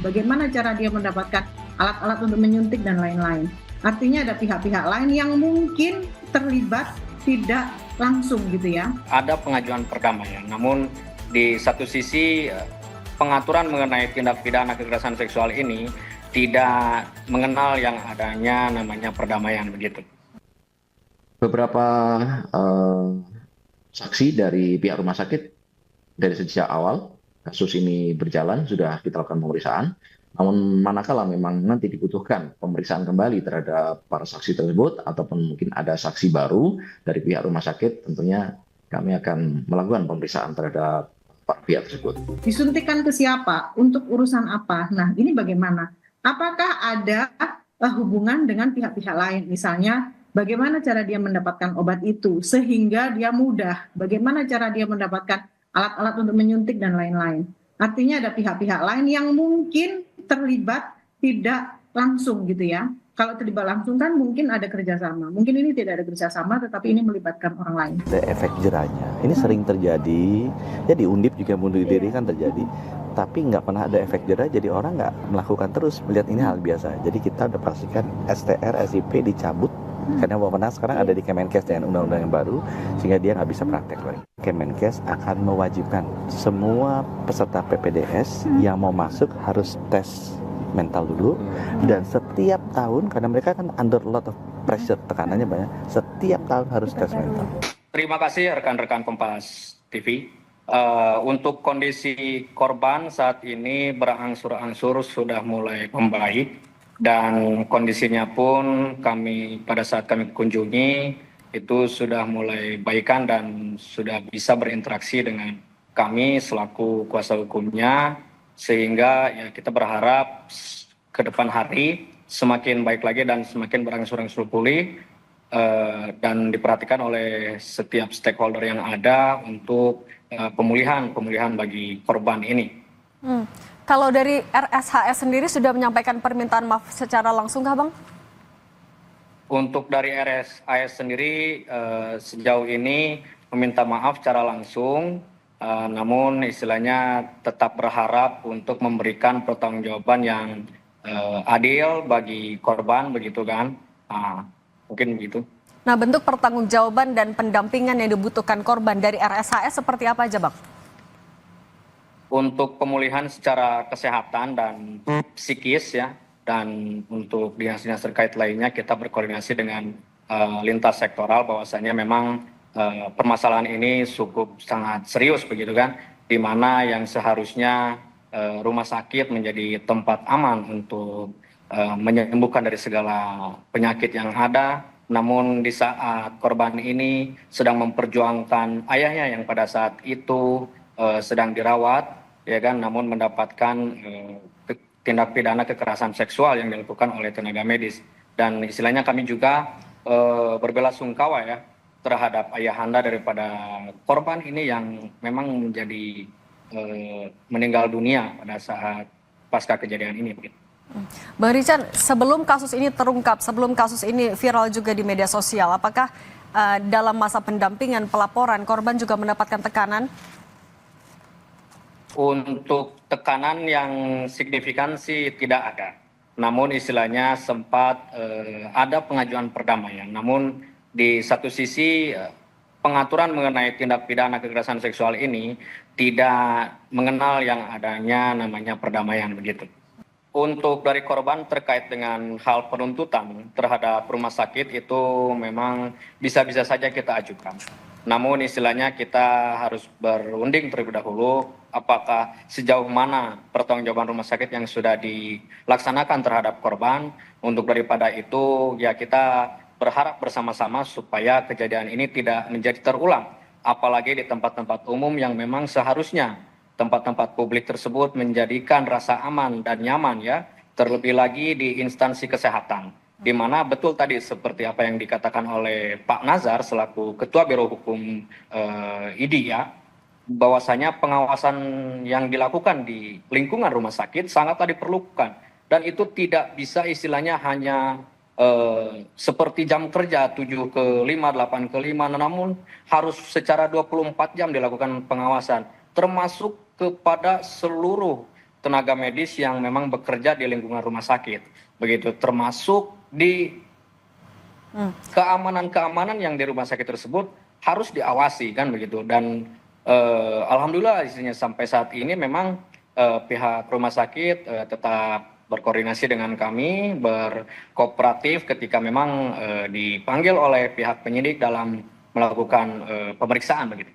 bagaimana cara dia mendapatkan alat-alat untuk menyuntik dan lain-lain. Artinya ada pihak-pihak lain yang mungkin terlibat tidak langsung gitu ya. Ada pengajuan perdamaian, namun di satu sisi pengaturan mengenai tindak pidana kekerasan seksual ini tidak mengenal yang adanya namanya perdamaian begitu. Beberapa saksi dari pihak rumah sakit dari sejak awal kasus ini berjalan sudah kita lakukan pemeriksaan. Namun manakala memang nanti dibutuhkan pemeriksaan kembali terhadap para saksi tersebut ataupun mungkin ada saksi baru dari pihak rumah sakit, tentunya kami akan melakukan pemeriksaan terhadap pihak tersebut. Disuntikan ke siapa? Untuk urusan apa? Nah, ini bagaimana? Apakah ada hubungan dengan pihak-pihak lain? Misalnya, bagaimana cara dia mendapatkan obat itu sehingga dia mudah? Bagaimana cara dia mendapatkan alat-alat untuk menyuntik dan lain-lain? Artinya ada pihak-pihak lain yang mungkin terlibat tidak langsung gitu ya. Kalau terlibat langsung kan mungkin ada kerjasama. Mungkin ini tidak ada kerjasama, tetapi ini melibatkan orang lain. Ada efek jerahnya. Ini sering terjadi. Ya di Undip juga bunuh diri kan terjadi. Tapi nggak pernah ada efek jerah, jadi orang nggak melakukan terus. Melihat ini hal biasa. Jadi kita udah pastikan STR, SIP dicabut. Karena Bapenas sekarang ada di Kemenkes dengan undang-undang yang baru, sehingga dia nggak bisa praktek lagi. Kemenkes akan mewajibkan semua peserta PPDS yang mau masuk harus tes mental dulu, dan setiap tahun karena mereka kan under a lot of pressure, tekanannya banyak, setiap tahun harus tes mental. Terima kasih rekan-rekan Kompas TV. Untuk kondisi korban saat ini berangsur-angsur sudah mulai membaik, dan kondisinya pun pada saat kami kunjungi itu sudah mulai baikan dan sudah bisa berinteraksi dengan kami selaku kuasa hukumnya, sehingga ya kita berharap ke depan hari semakin baik lagi dan semakin berangsur-angsur pulih dan diperhatikan oleh setiap stakeholder yang ada untuk pemulihan bagi korban ini. Kalau dari RSHS sendiri sudah menyampaikan permintaan maaf secara langsung kah, Bang? Untuk dari RSHS sendiri sejauh ini meminta maaf secara langsung, namun istilahnya tetap berharap untuk memberikan pertanggungjawaban yang adil bagi korban, begitu kan? Mungkin begitu. Nah, bentuk pertanggungjawaban dan pendampingan yang dibutuhkan korban dari RSHS seperti apa aja, Bang? Untuk pemulihan secara kesehatan dan psikis ya, dan untuk dinas-dinas terkait lainnya kita berkoordinasi dengan lintas sektoral, bahwasanya memang permasalahan ini cukup sangat serius begitu kan, di mana yang seharusnya rumah sakit menjadi tempat aman untuk menyembuhkan dari segala penyakit yang ada, namun di saat korban ini sedang memperjuangkan ayahnya yang pada saat itu sedang dirawat, ya kan, namun mendapatkan tindak pidana kekerasan seksual yang dilakukan oleh tenaga medis. Dan istilahnya kami juga berbelasungkawa ya terhadap ayahanda daripada korban ini yang memang menjadi meninggal dunia pada saat pasca kejadian ini. Bang Richard, sebelum kasus ini terungkap, sebelum kasus ini viral juga di media sosial, apakah dalam masa pendampingan pelaporan korban juga mendapatkan tekanan? Untuk tekanan yang signifikan sih tidak ada. Namun istilahnya sempat ada pengajuan perdamaian. Namun di satu sisi pengaturan mengenai tindak pidana kekerasan seksual ini tidak mengenal yang adanya namanya perdamaian begitu. Untuk dari korban terkait dengan hal penuntutan terhadap rumah sakit itu memang bisa-bisa saja kita ajukan. Namun istilahnya kita harus berunding terlebih dahulu apakah sejauh mana pertanggungjawaban rumah sakit yang sudah dilaksanakan terhadap korban. Untuk daripada itu ya kita berharap bersama-sama supaya kejadian ini tidak menjadi terulang. Apalagi di tempat-tempat umum yang memang seharusnya tempat-tempat publik tersebut menjadikan rasa aman dan nyaman ya. Terlebih lagi di instansi kesehatan. Di mana betul tadi seperti apa yang dikatakan oleh Pak Nazar selaku Ketua Biro Hukum IDI ya, bahwasanya pengawasan yang dilakukan di lingkungan rumah sakit sangatlah diperlukan, dan itu tidak bisa istilahnya hanya seperti jam kerja 7 ke 5, 8 ke 5, namun harus secara 24 jam dilakukan pengawasan, termasuk kepada seluruh tenaga medis yang memang bekerja di lingkungan rumah sakit, begitu, termasuk di keamanan yang di rumah sakit tersebut harus diawasi kan begitu. Dan alhamdulillah isinya sampai saat ini memang pihak rumah sakit tetap berkoordinasi dengan kami, berkooperatif ketika memang dipanggil oleh pihak penyidik dalam melakukan pemeriksaan begitu.